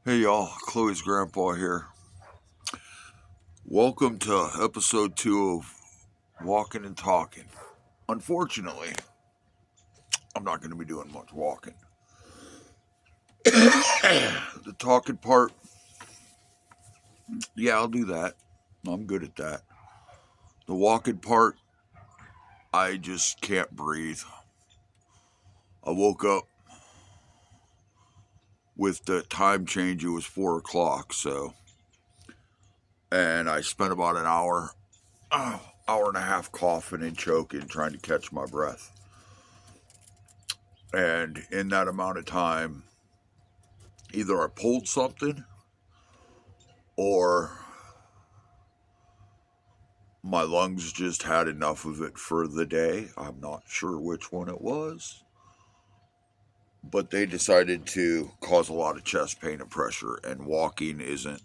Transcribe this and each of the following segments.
Hey y'all, Chloe's grandpa here. Welcome to episode 2 of Walking and Talking. Unfortunately, I'm not going to be doing much walking. The talking part, yeah, I'll do that. I'm good at that. The walking part, I just can't breathe. I woke up with the time change, it was 4 o'clock, and I spent about an hour and a half coughing and choking, trying to catch my breath. And in that amount of time, either I pulled something or my lungs just had enough of it for the day. I'm not sure which one it was, but they decided to cause a lot of chest pain and pressure, and walking isn't,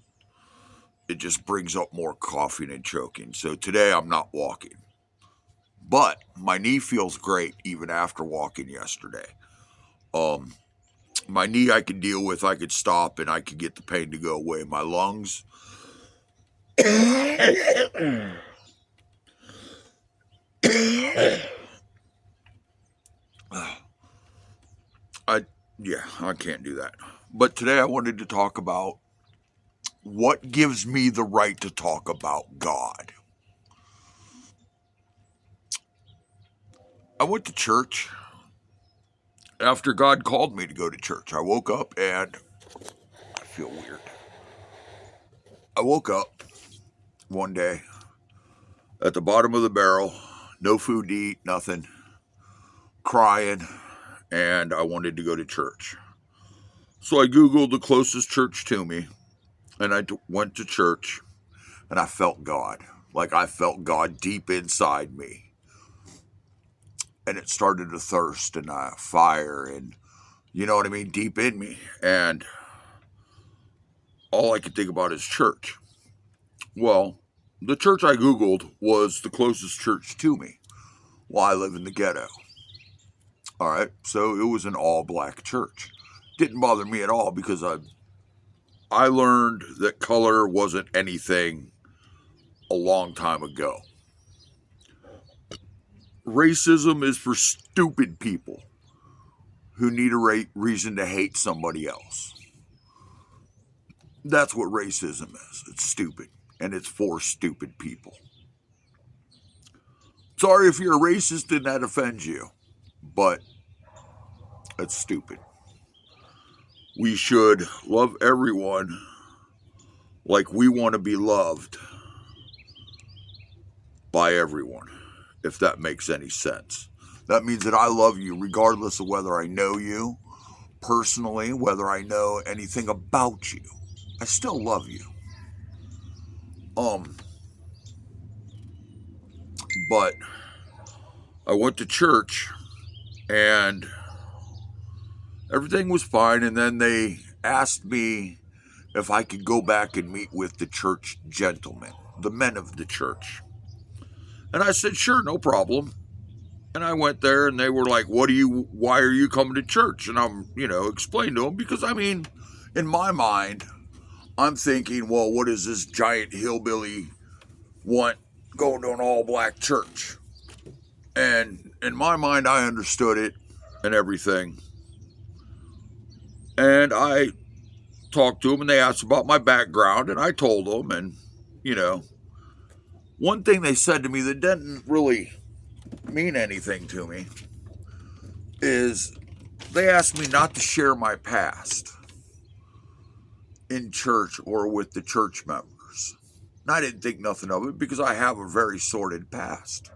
it just brings up more coughing and choking. So today I'm not walking, but my knee feels great even after walking yesterday. Um, my knee I could deal with, I could stop and I could get the pain to go away. My lungs, I yeah, I can't do that. But today I wanted to talk about what gives me the right to talk about God. I went to church after God called me to go to church. I woke up and I feel weird. I woke up one day at the bottom of the barrel, no food to eat, nothing, crying, and I wanted to go to church. So I Googled the closest church to me and went to church and I felt God. Like I felt God deep inside me. And it started a thirst and a fire and you know what I mean, deep in me. And all I could think about is church. Well, the church I Googled was the closest church to me while I live in the ghetto. All right. So it was an all black church. Didn't bother me at all because I learned that color wasn't anything a long time ago. Racism is for stupid people who need a reason to hate somebody else. That's what racism is. It's stupid. And it's for stupid people. Sorry if you're a racist and that offends you, but it's stupid. We should love everyone like we want to be loved by everyone, if that makes any sense. That means that I love you regardless of whether I know you personally, whether I know anything about you. I still love you. Um, but I went to church and everything was fine. And then they asked me if I could go back and meet with the church gentlemen, the men of the church. And I said, sure, no problem. And I went there and they were like, why are you coming to church? And I'm, explained to them because I mean, in my mind, I'm thinking, well, what does this giant hillbilly want going to an all black church? And in my mind, I understood it and everything. And I talked to them and they asked about my background and I told them. And, you know, one thing they said to me that didn't really mean anything to me is they asked me not to share my past in church or with the church members. And I didn't think nothing of it because I have a very sordid past.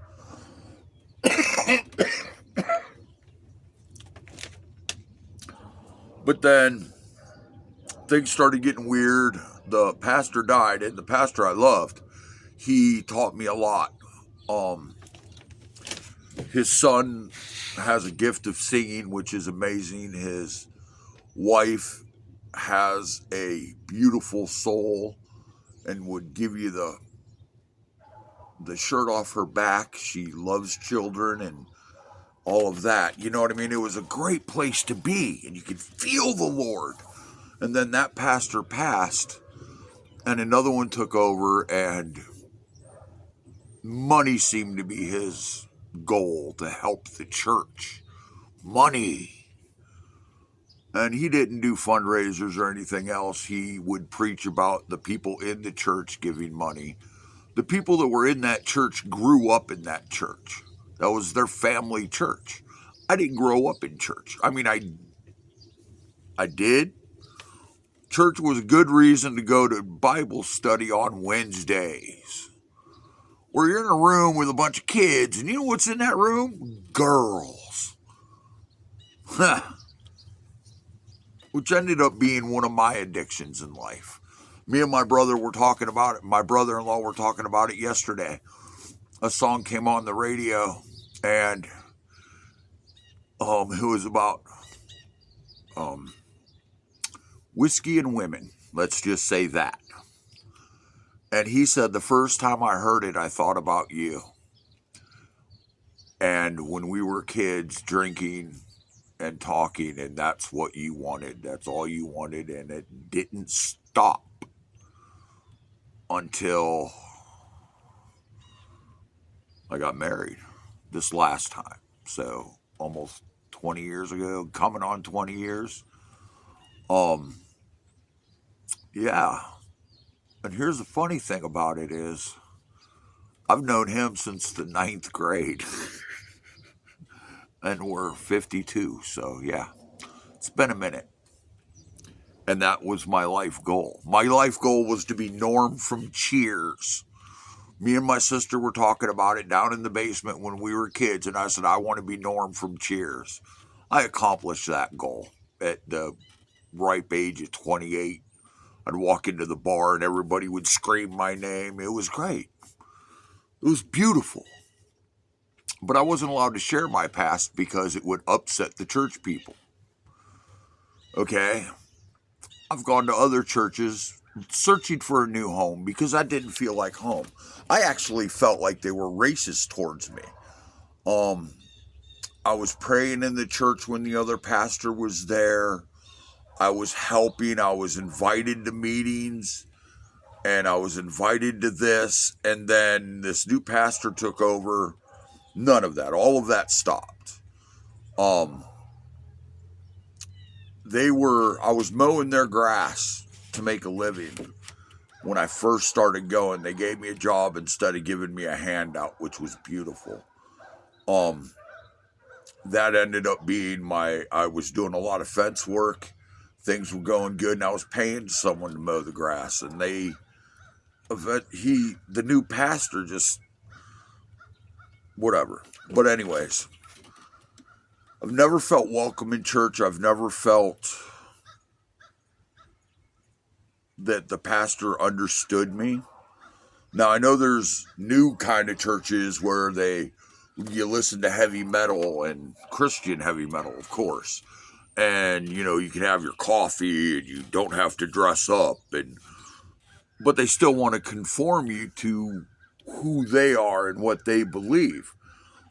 But then things started getting weird. The pastor died, and the pastor I loved, he taught me a lot. Um, his son has a gift of singing, which is amazing. His wife has a beautiful soul and would give you the shirt off her back. She loves children and all of that. You know what I mean? It was a great place to be, and you could feel the Lord. And then that pastor passed, and another one took over, and money seemed to be his goal, to help the church. Money. And he didn't do fundraisers or anything else. He would preach about the people in the church giving money. The people that were in that church grew up in that church. That was their family church. I didn't grow up in church. I mean, I did. Church was a good reason to go to Bible study on Wednesdays, where you're in a room with a bunch of kids, and you know what's in that room? Girls. Which ended up being one of my addictions in life. Me and my brother were talking about it. My brother-in-law were talking about it yesterday. A song came on the radio, and it was about whiskey and women. Let's just say that. And he said, the first time I heard it, I thought about you. And when we were kids, drinking and talking, and that's what you wanted. That's all you wanted, and it didn't stop until I got married this last time. So almost 20 years ago, coming on 20 years. Yeah. And here's the funny thing about it is I've known him since the 9th grade. And we're 52, so yeah. It's been a minute. And that was my life goal. My life goal was to be Norm from Cheers. Me and my sister were talking about it down in the basement when we were kids, and I said, I want to be Norm from Cheers. I accomplished that goal at the ripe age of 28. I'd walk into the bar and everybody would scream my name. It was great. It was beautiful. But I wasn't allowed to share my past because it would upset the church people. Okay? I've gone to other churches searching for a new home because I didn't feel like home. I actually felt like they were racist towards me. I was praying in the church when the other pastor was there. I was helping. I was invited to meetings. And I was invited to this. And then this new pastor took over. None of that. All of that stopped. I was mowing their grass to make a living. When I first started going, they gave me a job instead of giving me a handout, which was beautiful. That ended up being I was doing a lot of fence work. Things were going good, and I was paying someone to mow the grass. And the new pastor just, whatever. But anyways, I've never felt welcome in church. I've never felt that the pastor understood me. Now, I know there's new kind of churches where you listen to heavy metal and Christian heavy metal, of course. And, you can have your coffee and you don't have to dress up. But they still want to conform you to who they are and what they believe.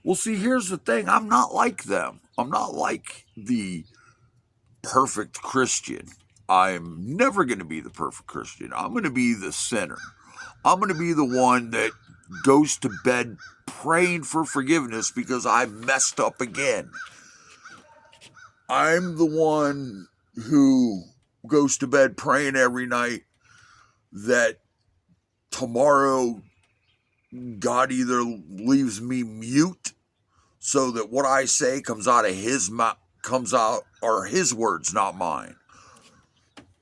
Well, see, here's the thing. I'm not like them. I'm not like the perfect Christian. I'm never going to be the perfect Christian. I'm going to be the sinner. I'm going to be the one that goes to bed praying for forgiveness because I messed up again. I'm the one who goes to bed praying every night that tomorrow God either leaves me mute so that what I say comes out of his mouth, or his words, not mine.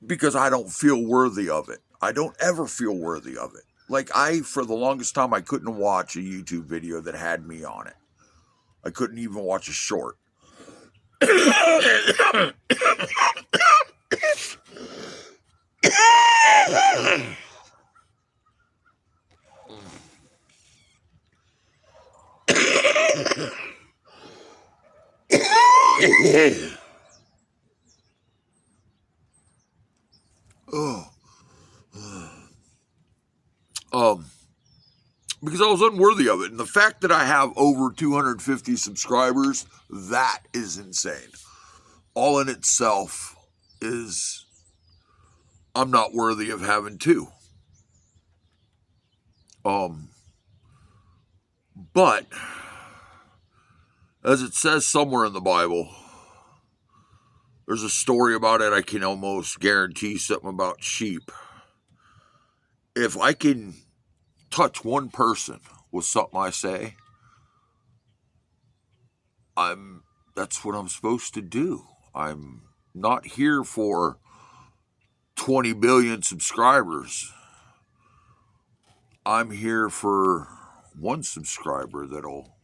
Because I don't feel worthy of it. I don't ever feel worthy of it. Like for the longest time, I couldn't watch a YouTube video that had me on it. I couldn't even watch a short. Because I was unworthy of it. And the fact that I have over 250 subscribers, that is insane. All in itself is I'm not worthy of having two. But as it says somewhere in the Bible, there's a story about it. I can almost guarantee something about sheep. If I can touch one person with something I say, that's what I'm supposed to do. I'm not here for 20 billion subscribers. I'm here for one subscriber that'll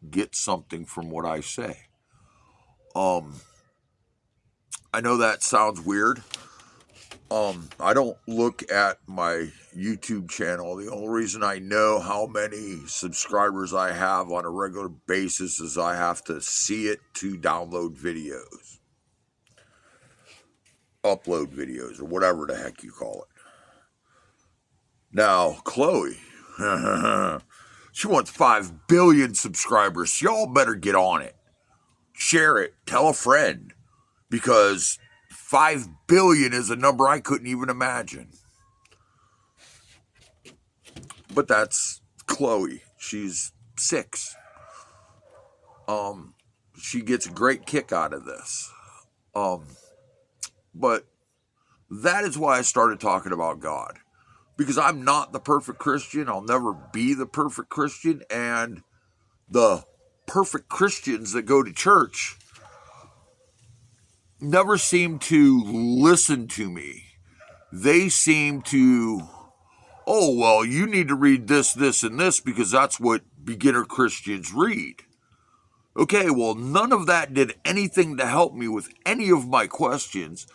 get something from what I say. I know that sounds weird. I don't look at my YouTube channel. The only reason I know how many subscribers I have on a regular basis is I have to see it to download videos, upload videos, or whatever the heck you call it. Now, Chloe, she wants 5 billion subscribers. Y'all better get on it. Share it. Tell a friend. Because 5 billion is a number I couldn't even imagine. But that's Chloe. She's 6. She gets a great kick out of this. But that is why I started talking about God. Because I'm not the perfect Christian. I'll never be the perfect Christian. And the perfect Christians that go to church never seem to listen to me. They seem to, oh, well, you need to read this, this, and this because that's what beginner Christians read. Okay, well, none of that did anything to help me with any of my questions.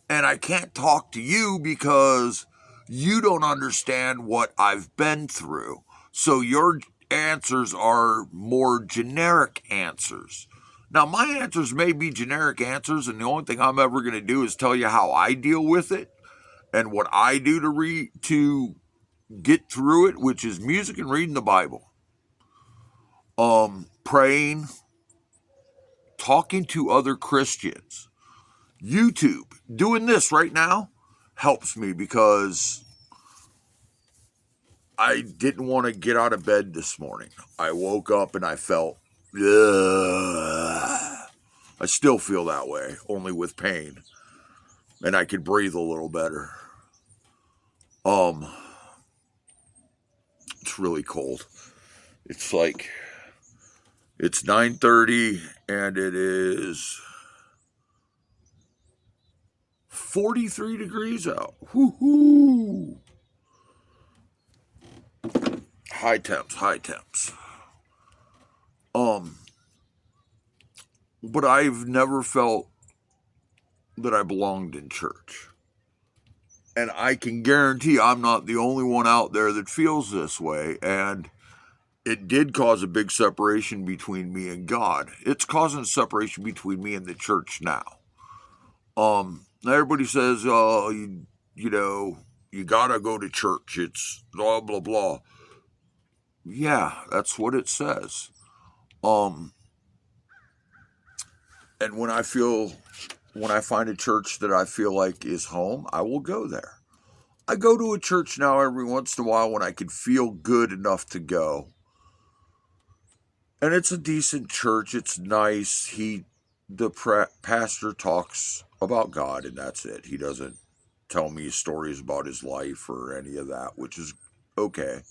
And I can't talk to you because you don't understand what I've been through. So your answers are more generic answers. Now, my answers may be generic answers, and the only thing I'm ever going to do is tell you how I deal with it and what I do to get through it, which is music and reading the Bible, praying, talking to other Christians. YouTube, doing this right now helps me because I didn't want to get out of bed this morning. I woke up and I felt, ugh. I still feel that way, only with pain. And I could breathe a little better. It's really cold. It's like, it's 9:30 and it is 43 degrees out. Woohoo! High temps. But I've never felt that I belonged in church. And I can guarantee I'm not the only one out there that feels this way. And it did cause a big separation between me and God. It's causing a separation between me and the church now. Everybody says, you know, you gotta go to church. It's blah, blah, blah. Yeah, that's what it says. And when I find a church that I feel like is home, I will go there. I go to a church now every once in a while when I can feel good enough to go. And it's a decent church. It's nice. The pastor talks about God, and that's it. He doesn't tell me stories about his life or any of that, which is okay.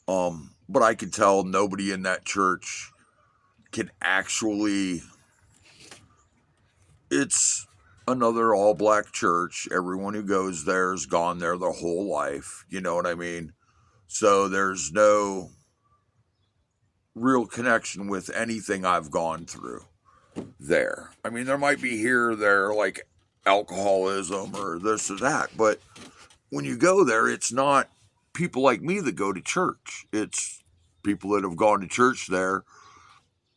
But I can tell nobody in that church can actually. It's another all-black church. Everyone who goes there has gone there their whole life. You know what I mean? So there's no real connection with anything I've gone through there. I mean, there might be here or there like alcoholism or this or that, but when you go there, it's not people like me that go to church. It's people that have gone to church there.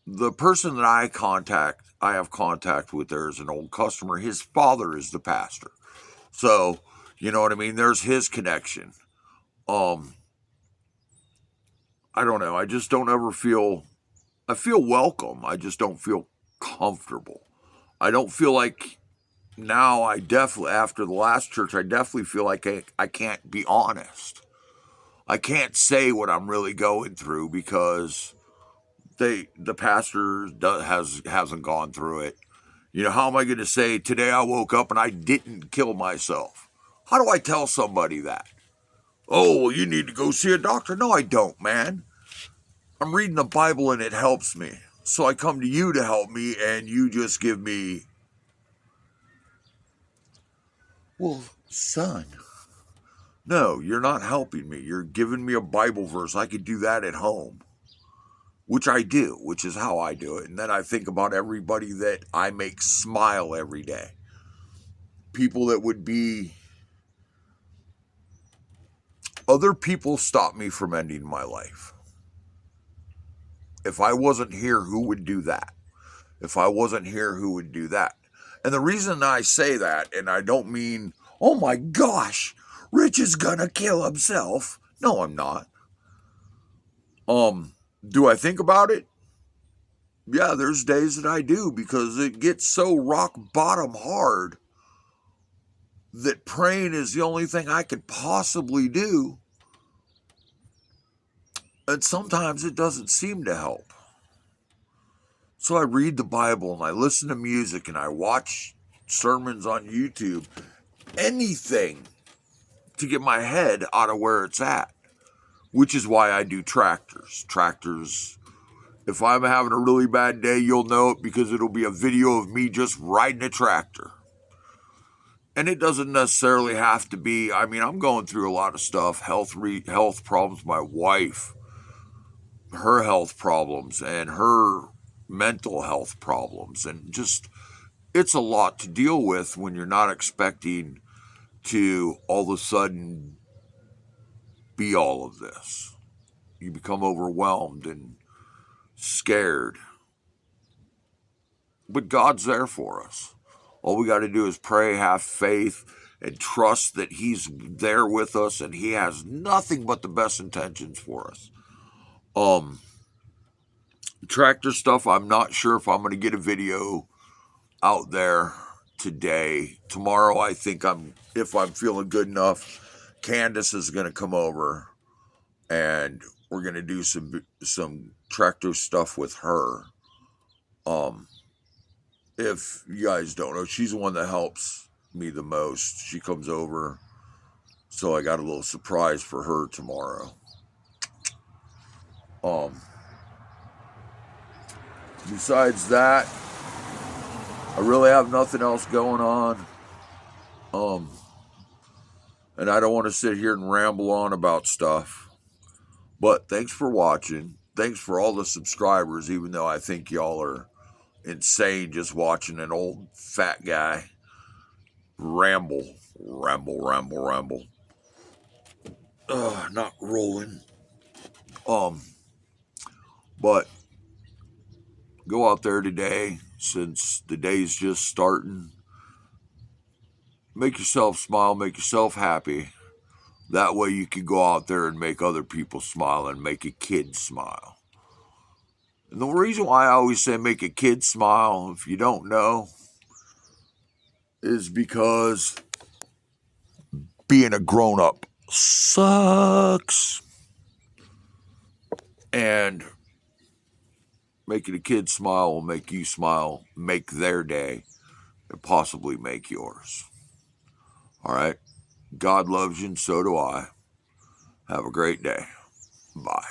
The person that I have contact with there is an old customer. His father is the pastor. So, you know what I mean? There's his connection. I don't know. I just don't ever I feel welcome. I just don't feel comfortable. I don't feel like now I definitely, after the last church, I definitely feel like I can't be honest. I can't say what I'm really going through because the pastor hasn't gone through it. You know, how am I going to say today I woke up and I didn't kill myself? How do I tell somebody that? Oh, well, you need to go see a doctor. No, I don't, man. I'm reading the Bible and it helps me. So I come to you to help me, and you just give me, well, son, no, you're not helping me. You're giving me a Bible verse. I could do that at home, which I do, which is how I do it. And then I think about everybody that I make smile every day. People that would be, other people stop me from ending my life. If I wasn't here, who would do that? If I wasn't here, who would do that? And the reason I say that, and I don't mean, oh my gosh, Rich is gonna kill himself. No, I'm not. Do I think about it? Yeah, there's days that I do because it gets so rock bottom hard that praying is the only thing I could possibly do. And sometimes it doesn't seem to help. So I read the Bible and I listen to music and I watch sermons on YouTube. Anything to get my head out of where it's at, which is why I do tractors. Tractors, if I'm having a really bad day, you'll know it because it'll be a video of me just riding a tractor. And it doesn't necessarily have to be, I mean, I'm going through a lot of stuff, health problems, my wife, her health problems, and her mental health problems. And just, it's a lot to deal with when you're not expecting to all of a sudden be all of this. You become overwhelmed and scared. But God's there for us. All we got to do is pray, have faith, and trust that He's there with us and He has nothing but the best intentions for us. Tractor stuff, I'm not sure if I'm going to get a video out there today. Tomorrow, I think if I'm feeling good enough, Candace is going to come over and we're going to do some tractor stuff with her. If you guys don't know, she's the one that helps me the most. She comes over, so I got a little surprise for her tomorrow. Besides that, I really have nothing else going on. And I don't want to sit here and ramble on about stuff. But thanks for watching. Thanks for all the subscribers, even though I think y'all are insane just watching an old fat guy ramble. Not rolling. But go out there today, since the day's just starting. Make yourself smile, make yourself happy. That way you can go out there and make other people smile and make a kid smile. And the reason why I always say make a kid smile, if you don't know, is because being a grown-up sucks. And making a kid smile will make you smile, make their day, and possibly make yours. All right? God loves you and so do I. Have a great day. Bye.